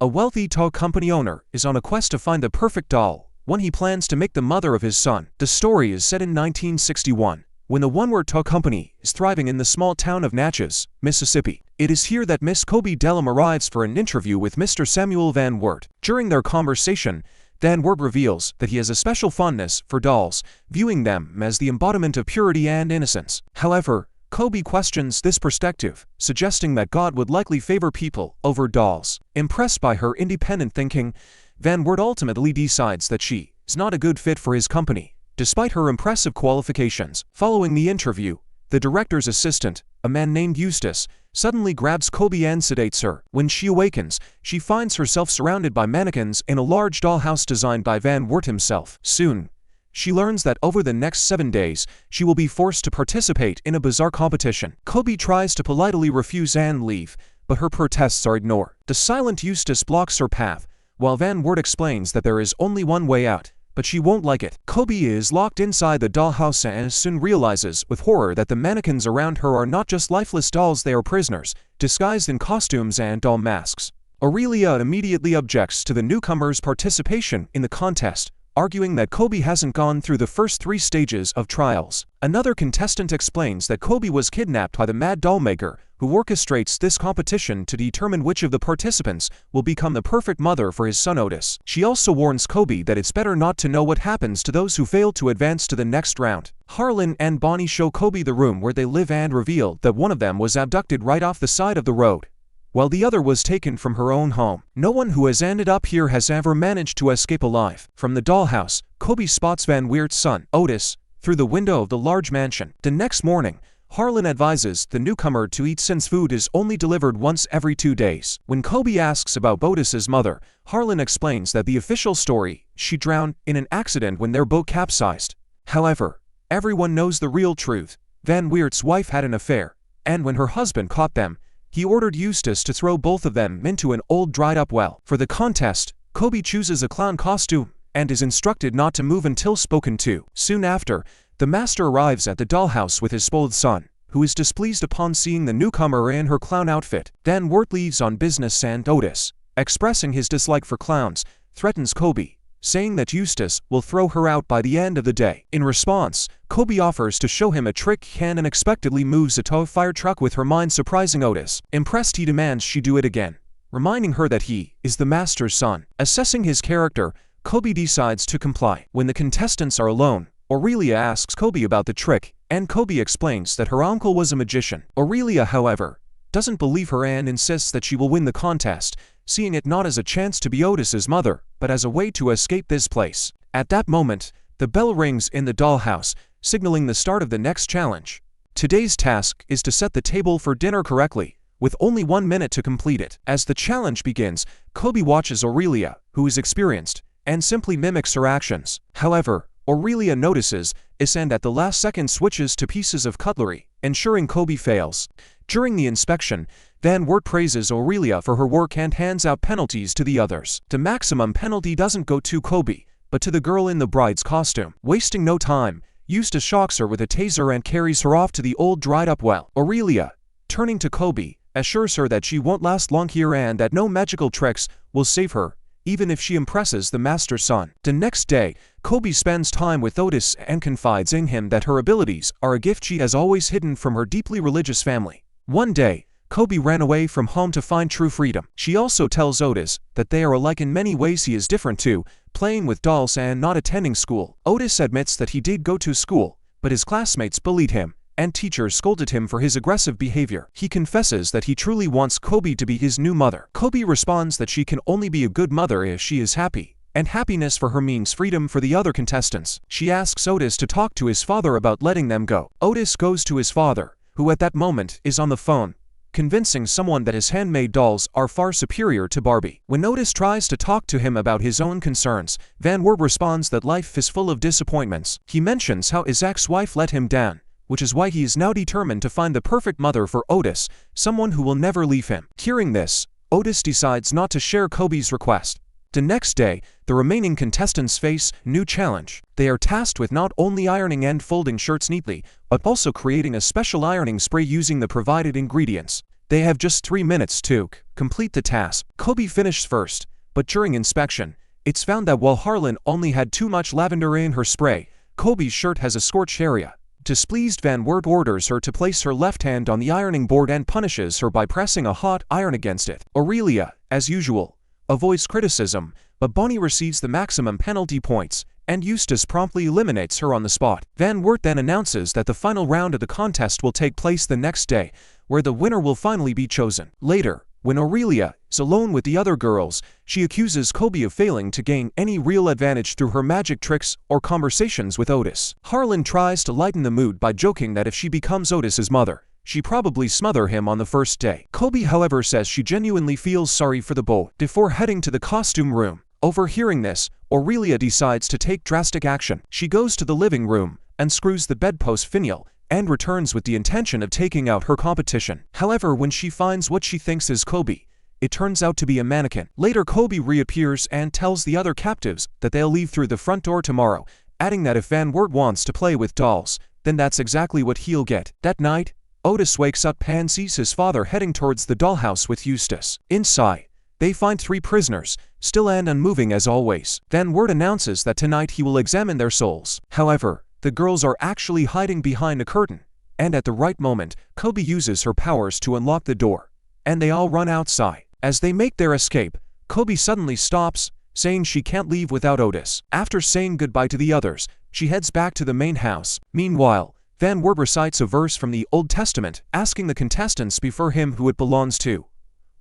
A wealthy toy company owner is on a quest to find the perfect doll, one he plans to make the mother of his son. The story is set in 1961, when the one-word toy company is thriving in the small town of Natchez, Mississippi. It is here that Miss Kobe Dellum arrives for an interview with Mr. Samuel Van Wert. During their conversation, Van Wert reveals that he has a special fondness for dolls, viewing them as the embodiment of purity and innocence. However, Kobe questions this perspective, suggesting that God would likely favor people over dolls. Impressed by her independent thinking, Van Wert ultimately decides that she is not a good fit for his company, despite her impressive qualifications. Following the interview, the director's assistant, a man named Eustace, suddenly grabs Kobe and sedates her. When she awakens, she finds herself surrounded by mannequins in a large dollhouse designed by Van Wert himself. Soon, she learns that over the next 7 days, she will be forced to participate in a bizarre competition. Kobe tries to politely refuse and leave, but her protests are ignored. The silent Eustace blocks her path, while Van Wert explains that there is only one way out, but she won't like it. Kobe is locked inside the dollhouse and soon realizes with horror that the mannequins around her are not just lifeless dolls, they are prisoners, disguised in costumes and doll masks. Aurelia immediately objects to the newcomer's participation in the contest, arguing that Kobe hasn't gone through the first 3 stages of trials. Another contestant explains that Kobe was kidnapped by the mad doll maker, who orchestrates this competition to determine which of the participants will become the perfect mother for his son Otis. She also warns Kobe that it's better not to know what happens to those who fail to advance to the next round. Harlan and Bonnie show Kobe the room where they live and reveal that one of them was abducted right off the side of the road, while the other was taken from her own home. No one who has ended up here has ever managed to escape alive. From the dollhouse, Kobe spots Van Wert's son, Otis, through the window of the large mansion. The next morning, Harlan advises the newcomer to eat since food is only delivered once every 2 days. When Kobe asks about Otis's mother, Harlan explains that the official story, she drowned in an accident when their boat capsized. However, everyone knows the real truth. Van Wert's wife had an affair, and when her husband caught them, he ordered Eustace to throw both of them into an old dried-up well. For the contest, Kobe chooses a clown costume and is instructed not to move until spoken to. Soon after, the master arrives at the dollhouse with his spoiled son, who is displeased upon seeing the newcomer in her clown outfit. Van Wert leaves on business and Otis, expressing his dislike for clowns, threatens Kobe, saying that Eustace will throw her out by the end of the day. In response, Kobe offers to show him a trick and unexpectedly moves a tow fire truck with her mind, surprising Otis. Impressed, he demands she do it again, reminding her that he is the master's son. Assessing his character, Kobe decides to comply. When the contestants are alone, Aurelia asks Kobe about the trick, and Kobe explains that her uncle was a magician. Aurelia, however, doesn't believe her and insists that she will win the contest, seeing it not as a chance to be Otis's mother, but as a way to escape this place. At that moment, the bell rings in the dollhouse, signaling the start of the next challenge. Today's task is to set the table for dinner correctly, with only 1 minute to complete it. As the challenge begins, Kobe watches Aurelia, who is experienced, and simply mimics her actions. However, Aurelia notices this and at the last second switches to pieces of cutlery, ensuring Kobe fails. During the inspection, Van Wert praises Aurelia for her work and hands out penalties to the others. The maximum penalty doesn't go to Kobe, but to the girl in the bride's costume. Wasting no time, Eustace shocks her with a taser and carries her off to the old dried-up well. Aurelia, turning to Kobe, assures her that she won't last long here and that no magical tricks will save her, even if she impresses the master's son. The next day, Kobe spends time with Otis and confides in him that her abilities are a gift she has always hidden from her deeply religious family. One day, Kobe ran away from home to find true freedom. She also tells Otis that they are alike in many ways. He is different too, playing with dolls and not attending school. Otis admits that he did go to school, but his classmates bullied him, and teachers scolded him for his aggressive behavior. He confesses that he truly wants Kobe to be his new mother. Kobe responds that she can only be a good mother if she is happy, and happiness for her means freedom for the other contestants. She asks Otis to talk to his father about letting them go. Otis goes to his father, who at that moment is on the phone, convincing someone that his handmade dolls are far superior to Barbie. When Otis tries to talk to him about his own concerns, Van Wert responds that life is full of disappointments. He mentions how his ex-wife let him down, which is why he is now determined to find the perfect mother for Otis, someone who will never leave him. Hearing this, Otis decides not to share Kobe's request. The next day, the remaining contestants face a new challenge. They are tasked with not only ironing and folding shirts neatly, but also creating a special ironing spray using the provided ingredients. They have just 3 minutes to complete the task. Kobe finished first, but during inspection, it's found that while Harlan only had too much lavender in her spray, Kobe's shirt has a scorched area. Displeased, Van Wert orders her to place her left hand on the ironing board and punishes her by pressing a hot iron against it. Aurelia, as usual, avoids criticism, but Bonnie receives the maximum penalty points, and Eustace promptly eliminates her on the spot. Van Wert then announces that the final round of the contest will take place the next day, where the winner will finally be chosen. Later, when Aurelia is alone with the other girls, she accuses Kobe of failing to gain any real advantage through her magic tricks or conversations with Otis. Harlan tries to lighten the mood by joking that if she becomes Otis's mother, she'd probably smother him on the first day. Kobe, however, says she genuinely feels sorry for the boy. Before heading to the costume room, overhearing this, Aurelia decides to take drastic action. She goes to the living room, unscrews the bedpost finial, and returns with the intention of taking out her competition. However, when she finds what she thinks is Kobe, it turns out to be a mannequin. Later, Kobe reappears and tells the other captives that they'll leave through the front door tomorrow, adding that if Van Wert wants to play with dolls, then that's exactly what he'll get. That night, Otis wakes up and sees his father heading towards the dollhouse with Eustace. Inside, they find 3 prisoners, still and unmoving as always. Van Wert announces that tonight he will examine their souls. However, the girls are actually hiding behind a curtain, and at the right moment, Kobe uses her powers to unlock the door, and they all run outside. As they make their escape, Kobe suddenly stops, saying she can't leave without Otis. After saying goodbye to the others, she heads back to the main house. Meanwhile, Van Wert recites a verse from the Old Testament, asking the contestants before him who it belongs to,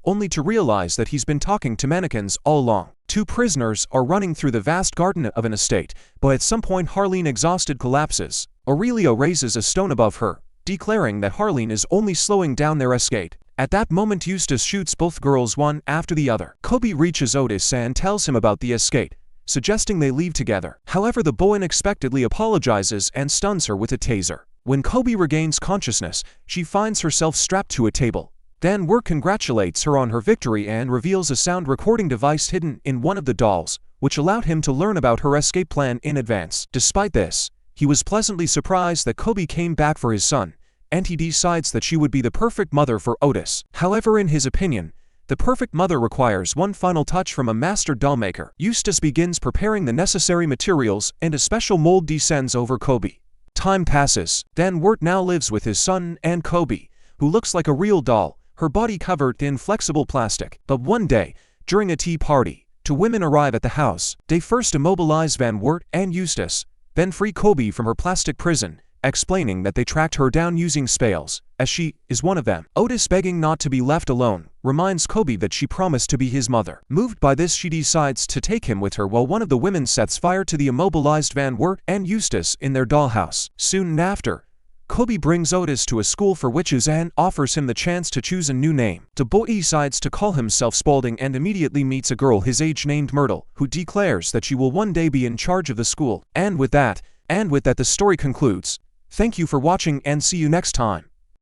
only to realize that he's been talking to mannequins all along. 2 prisoners are running through the vast garden of an estate, but at some point Harleen, exhausted, collapses. Aurelia raises a stone above her, declaring that Harleen is only slowing down their escape. At that moment, Eustace shoots both girls one after the other. Kobe reaches Otis and tells him about the escape, suggesting they leave together. However, the boy unexpectedly apologizes and stuns her with a taser. When Kobe regains consciousness, she finds herself strapped to a table. Van Wert congratulates her on her victory and reveals a sound recording device hidden in one of the dolls, which allowed him to learn about her escape plan in advance. Despite this, he was pleasantly surprised that Kobe came back for his son, and he decides that she would be the perfect mother for Otis. However, in his opinion, the perfect mother requires one final touch from a master doll maker. Eustace begins preparing the necessary materials, and a special mold descends over Kobe. Time passes. Van Wert now lives with his son and Kobe, who looks like a real doll, her body covered in flexible plastic. But one day, during a tea party, 2 women arrive at the house. They first immobilize Van Wert and Eustace, then free Kobe from her plastic prison, explaining that they tracked her down using spales, as she is one of them. Otis, begging not to be left alone, reminds Kobe that she promised to be his mother. Moved by this, she decides to take him with her while one of the women sets fire to the immobilized Van Wert and Eustace in their dollhouse. Soon after, Kobe brings Otis to a school for witches and offers him the chance to choose a new name. The boy decides to call himself Spaulding and immediately meets a girl his age named Myrtle, who declares that she will one day be in charge of the school. And with that, the story concludes. Thank you for watching and see you next time.